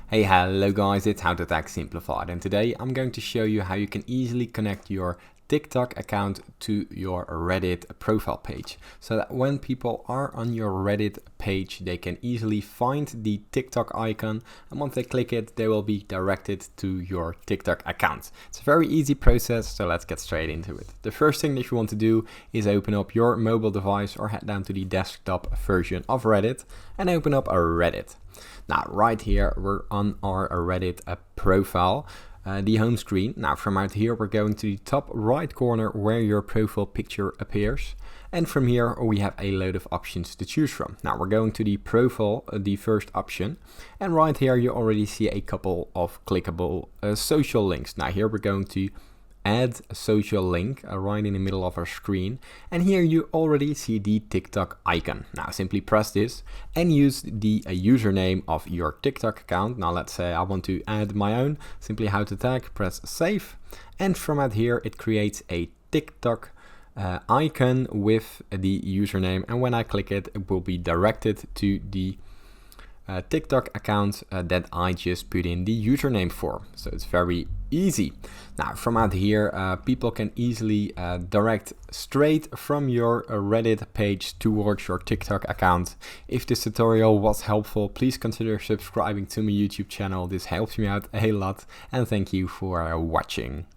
Hey, hello guys, it's How to Tech Simplified, and today I'm going to show you how you can easily connect your TikTok account to your Reddit profile page, so that when people are on your Reddit page, they can easily find the TikTok icon, and once they click it, they will be directed to your TikTok account. It's a very easy process, so let's get straight into it. The first thing that you want to do is open up your mobile device or head down to the desktop version of Reddit and open up a Reddit. Now, right here, we're on our Reddit profile, the home screen. Now, from out here, we're going to the top right corner where your profile picture appears. And from here, we have a load of options to choose from. Now, we're going to the profile, the first option. And right here, you already see a couple of clickable social links. Now, here we're going to add a social link right in the middle of our screen, and here you already see the TikTok icon. Now simply press this and use the username of your TikTok account. Now let's say I want to add my own, simply How to Tech, press save, and from out here it creates a TikTok icon with the username, and when I click it, it will be directed to the TikTok account that I just put in the username for. So it's very easy. Now from out here, people can easily direct straight from your Reddit page towards your TikTok account. If this tutorial was helpful, please consider subscribing to my YouTube channel. This helps me out a lot, and thank you for watching.